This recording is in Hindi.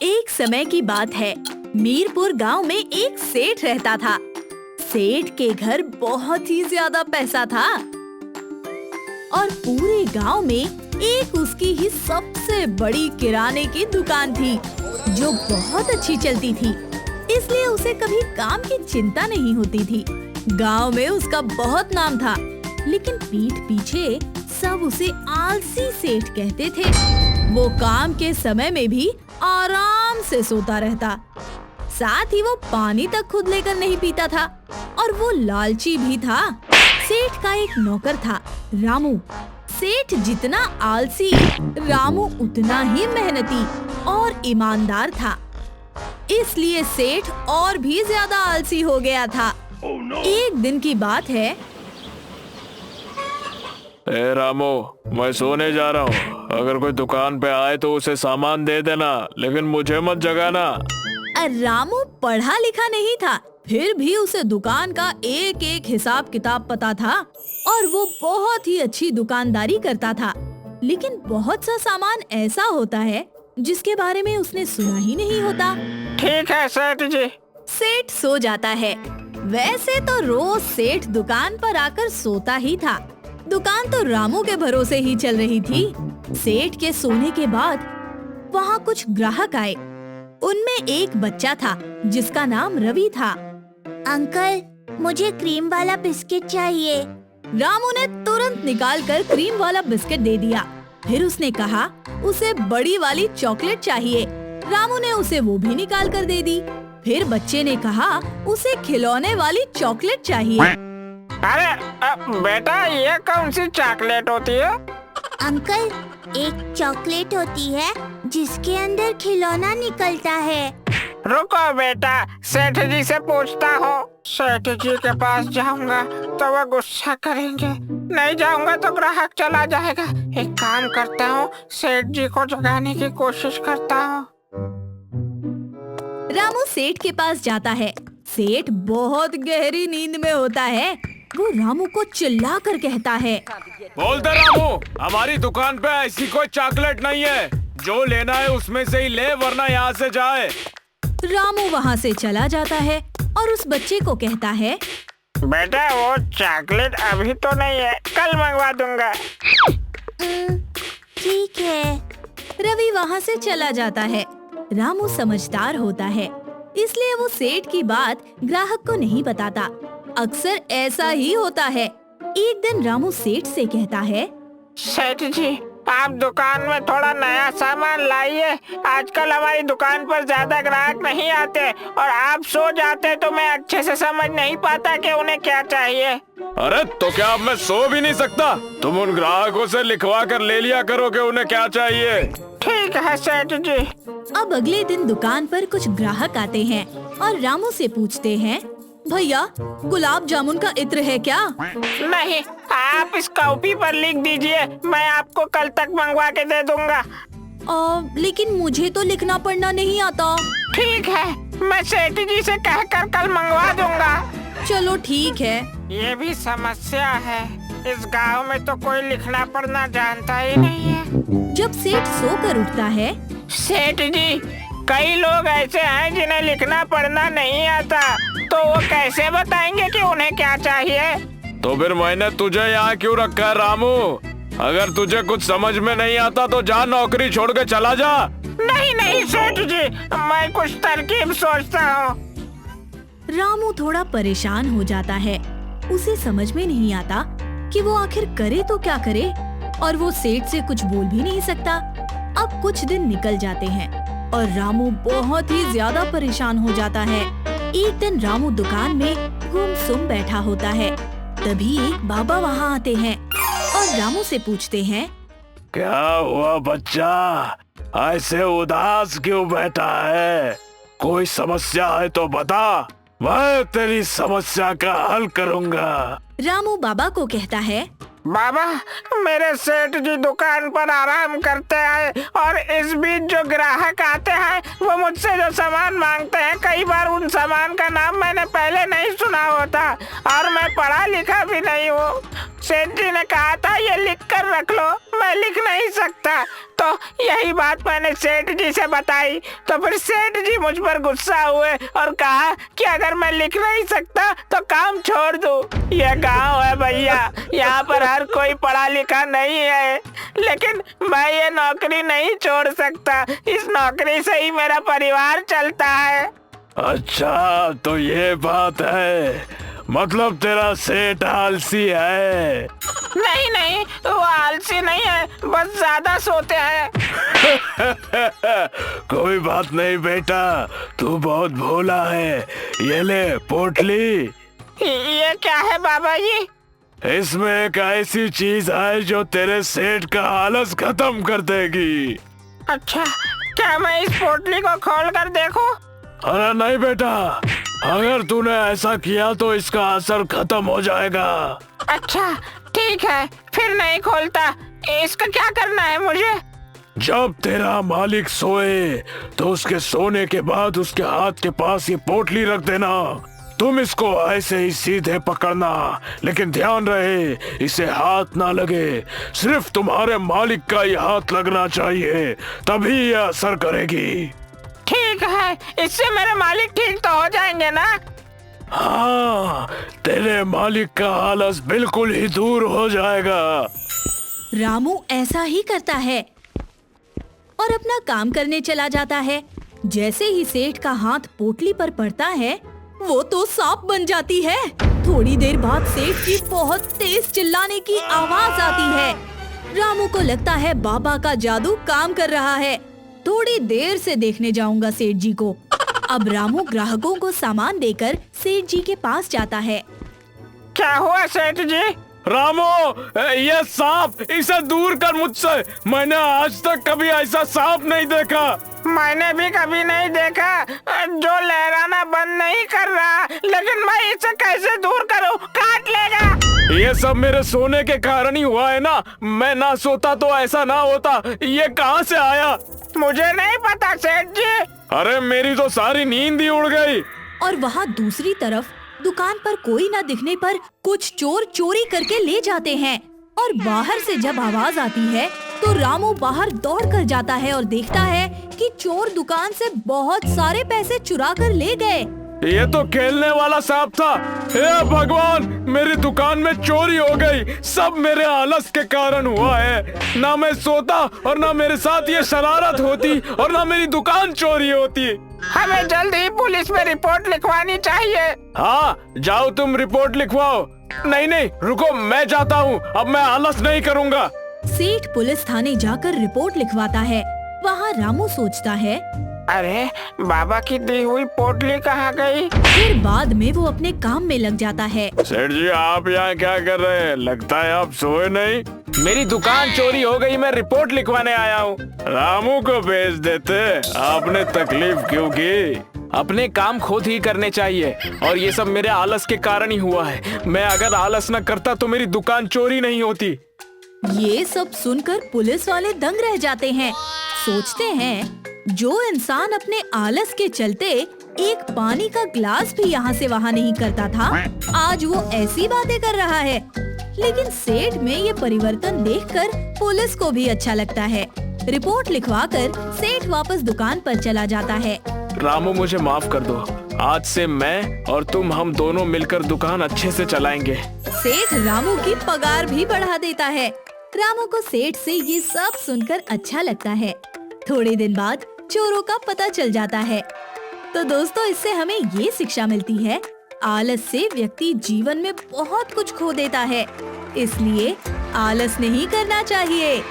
एक समय की बात है। मीरपुर गांव में एक सेठ रहता था। सेठ के घर बहुत ही ज्यादा पैसा था और पूरे गांव में एक उसकी ही सबसे बड़ी किराने की दुकान थी जो बहुत अच्छी चलती थी। इसलिए उसे कभी काम की चिंता नहीं होती थी। गांव में उसका बहुत नाम था, लेकिन पीठ पीछे सब उसे आलसी सेठ कहते थे। वो काम के समय में भी आराम से सोता रहता, साथ ही वो पानी तक खुद लेकर नहीं पीता था और वो लालची भी था। सेठ का एक नौकर था, रामू। सेठ जितना आलसी, रामू उतना ही मेहनती और ईमानदार था। इसलिए सेठ और भी ज्यादा आलसी हो गया था। एक दिन की बात है। ए रामू, मैं सोने जा रहा हूँ। अगर कोई दुकान पे आए तो उसे सामान दे देना, लेकिन मुझे मत जगाना। रामू पढ़ा लिखा नहीं था, फिर भी उसे दुकान का एक एक हिसाब किताब पता था और वो बहुत ही अच्छी दुकानदारी करता था। लेकिन बहुत सा सामान ऐसा होता है जिसके बारे में उसने सुना ही नहीं होता। ठीक है सेठ जी। सेठ सो जाता है। वैसे तो रोज सेठ दुकान पर आकर सोता ही था। दुकान तो रामू के भरोसे ही चल रही थी। सेठ के सोने के बाद वहाँ कुछ ग्राहक आए। उनमें एक बच्चा था जिसका नाम रवि था। अंकल, मुझे क्रीम वाला बिस्किट चाहिए। रामू ने तुरंत निकालकर क्रीम वाला बिस्किट दे दिया। फिर उसने कहा उसे बड़ी वाली चॉकलेट चाहिए। रामू ने उसे वो भी निकाल कर दे दी। फिर बच्चे ने कहा उसे खिलौने वाली चॉकलेट चाहिए। अरे बेटा, ये कौन सी चॉकलेट होती है? अंकल, एक चॉकलेट होती है जिसके अंदर खिलौना निकलता है। रुको बेटा, सेठ जी से पूछता हूँ। सेठ जी के पास जाऊंगा तो वो गुस्सा करेंगे, नहीं जाऊंगा तो ग्राहक चला जाएगा। एक काम करता हूँ, सेठ जी को जगाने की कोशिश करता हूँ। रामू सेठ के पास जाता है। सेठ बहुत गहरी नींद में होता है। वो रामू को चिल्ला कर कहता है, बोलते रामू, हमारी दुकान पे ऐसी कोई चॉकलेट नहीं है। जो लेना है उसमें से ही ले, वरना यहाँ से जाए। रामू वहाँ से चला जाता है और उस बच्चे को कहता है, बेटा वो चॉकलेट अभी तो नहीं है, कल मंगवा दूंगा। ठीक है। रवि वहाँ से चला जाता है। रामू समझदार होता है, इसलिए वो सेठ की बात ग्राहक को नहीं बताता। अक्सर ऐसा ही होता है। एक दिन रामू सेठ से कहता है, सेठ जी, आप दुकान में थोड़ा नया सामान लाइए। आजकल हमारी दुकान पर ज्यादा ग्राहक नहीं आते और आप सो जाते तो मैं अच्छे से समझ नहीं पाता कि उन्हें क्या चाहिए। अरे तो क्या अब मैं सो भी नहीं सकता? तुम उन ग्राहकों से लिखवा कर ले लिया करो कि उन्हें क्या चाहिए। ठीक है सेठ जी। अब अगले दिन दुकान पर कुछ ग्राहक आते हैं और रामू से पूछते हैं, भैया गुलाब जामुन का इत्र है क्या? नहीं, आप इस कॉपी पर लिख दीजिए, मैं आपको कल तक मंगवा के दे दूंगा। लेकिन मुझे तो लिखना पढ़ना नहीं आता। ठीक है, मैं सेठ जी से कहकर कल मंगवा दूंगा। चलो ठीक है। ये भी समस्या है, इस गांव में तो कोई लिखना पढ़ना जानता ही नहीं है। जब सेठ सोकर उठता है, सेठ जी, कई लोग ऐसे हैं जिन्हें लिखना पढ़ना नहीं आता, तो वो कैसे बताएंगे कि उन्हें क्या चाहिए? तो फिर मैंने तुझे यहाँ क्यों रखा है रामू? अगर तुझे कुछ समझ में नहीं आता तो जा, नौकरी छोड़ के चला जा। नहीं नहीं सेठ जी, मैं कुछ तरकीब सोचता हूँ। रामू थोड़ा परेशान हो जाता है। उसे समझ में नहीं आता कि वो आखिर करे तो क्या करे, और वो सेठ से कुछ बोल भी नहीं सकता। अब कुछ दिन निकल जाते हैं और रामू बहुत ही ज्यादा परेशान हो जाता है। एक दिन रामू दुकान में गुमसुम बैठा होता है। तभी एक बाबा वहाँ आते हैं और रामू से पूछते हैं, क्या हुआ बच्चा, ऐसे उदास क्यों बैठा है? कोई समस्या है तो बता, मैं तेरी समस्या का हल करूँगा। रामू बाबा को कहता है, बाबा, मेरे सेठ जी दुकान पर आराम करते हैं और इस बीच जो ग्राहक आते हैं वो मुझसे जो सामान मांगते हैं, कई बार उन सामान का नाम मैंने पहले नहीं सुना होता और मैं पढ़ा लिखा भी नहीं हूँ। सेठ जी ने कहा था ये लिख कर रख लो, मैं लिख नहीं सकता। तो यही बात मैंने सेठ जी से बताई, तो फिर सेठ जी मुझ पर गुस्सा हुए और कहा कि अगर मैं लिख नहीं सकता तो काम छोड़ दूं। ये गांव है भैया, यहाँ पर हर कोई पढ़ा लिखा नहीं है, लेकिन मैं ये नौकरी नहीं छोड़ सकता। इस नौकरी से ही मेरा परिवार चलता है। अच्छा, तो ये बात है, मतलब तेरा सेठ आलसी है। नहीं नहीं, वो आलसी नहीं है, बस ज्यादा सोते हैं। कोई बात नहीं बेटा, तू बहुत भोला है। ये ले पोटली। ये क्या है बाबा जी? इसमें एक ऐसी चीज है जो तेरे सेठ का आलस खत्म कर देगी। अच्छा, क्या मैं इस पोटली को खोल कर देखूं? अरे नहीं बेटा, अगर तूने ऐसा किया तो इसका असर खत्म हो जाएगा। अच्छा ठीक है, फिर नहीं खोलता। इसका क्या करना है मुझे? जब तेरा मालिक सोए तो उसके सोने के बाद उसके हाथ के पास ये पोटली रख देना। तुम इसको ऐसे ही सीधे पकड़ना, लेकिन ध्यान रहे इसे हाथ ना लगे। सिर्फ तुम्हारे मालिक का ही हाथ लगना चाहिए, तभी ये असर करेगी। ठीक है, इससे मेरे मालिक ठीक तो हो जाएंगे ना? हाँ, तेरे मालिक का आलस बिल्कुल ही दूर हो जाएगा। रामू ऐसा ही करता है और अपना काम करने चला जाता है। जैसे ही सेठ का हाथ पोटली पर पड़ता है, वो तो सांप बन जाती है। थोड़ी देर बाद सेठ की बहुत तेज चिल्लाने की आवाज आती है। रामू को लगता है बाबा का जादू काम कर रहा है। थोड़ी देर से देखने जाऊंगा सेठ जी को। अब रामू ग्राहकों को सामान देकर सेठ जी के पास जाता है। क्या हुआ सेठ जी? रामू, ये सांप, इसे दूर कर मुझसे। मैंने आज तक कभी ऐसा सांप नहीं देखा। मैंने भी कभी नहीं देखा, जो लहराना बंद नहीं कर रहा, लेकिन मैं इसे कैसे दूर करूं? काट लेगा। ये सब मेरे सोने के कारण ही हुआ है ना। मैं ना सोता तो ऐसा ना होता। ये कहाँ से आया? मुझे नहीं पता सेठ जी। अरे मेरी तो सारी नींद ही उड़ गई। और वहाँ दूसरी तरफ दुकान पर कोई न दिखने पर कुछ चोर चोरी करके ले जाते हैं। और बाहर से जब आवाज आती है तो रामू बाहर दौड़ कर जाता है और देखता है कि चोर दुकान से बहुत सारे पैसे चुरा कर ले गए। ये तो खेलने वाला सांप था। हे भगवान, मेरी दुकान में चोरी हो गई। सब मेरे आलस के कारण हुआ है। ना मैं सोता और ना मेरे साथ ये शरारत होती और ना मेरी दुकान चोरी होती। हमें जल्द ही पुलिस में रिपोर्ट लिखवानी चाहिए। हाँ, जाओ तुम रिपोर्ट लिखवाओ। नहीं नहीं, रुको, मैं जाता हूँ। अब मैं आलस नहीं करूँगा। सेठ पुलिस थाने जाकर रिपोर्ट लिखवाता है। वहाँ रामू सोचता है, अरे बाबा की दी हुई पोटली कहाँ गई? फिर बाद में वो अपने काम में लग जाता है। सेठ जी, आप यहाँ क्या कर रहे हैं? लगता है आप सोए नहीं। मेरी दुकान चोरी हो गई, मैं रिपोर्ट लिखवाने आया हूँ। रामू को भेज देते, आपने तकलीफ क्यों की? अपने काम खुद ही करने चाहिए, और ये सब मेरे आलस के कारण ही हुआ है। मैं अगर आलस न करता तो मेरी दुकान चोरी नहीं होती। ये सब सुनकर पुलिस वाले दंग रह जाते हैं। सोचते हैं, जो इंसान अपने आलस के चलते एक पानी का गिलास भी यहाँ से वहाँ नहीं करता था, आज वो ऐसी बातें कर रहा है। लेकिन सेठ में ये परिवर्तन देखकर पुलिस को भी अच्छा लगता है। रिपोर्ट लिखवाकर सेठ वापस दुकान पर चला जाता है। रामू, मुझे माफ कर दो। आज से मैं और तुम, हम दोनों मिलकर दुकान अच्छे से चलाएंगे। सेठ रामू की पगार भी बढ़ा देता है। रामू को सेठ से ये सब सुनकर अच्छा लगता है। थोड़े दिन बाद चोरों का पता चल जाता है। तो दोस्तों, इससे हमें ये शिक्षा मिलती है, आलस से व्यक्ति जीवन में बहुत कुछ खो देता है। इसलिए आलस नहीं करना चाहिए।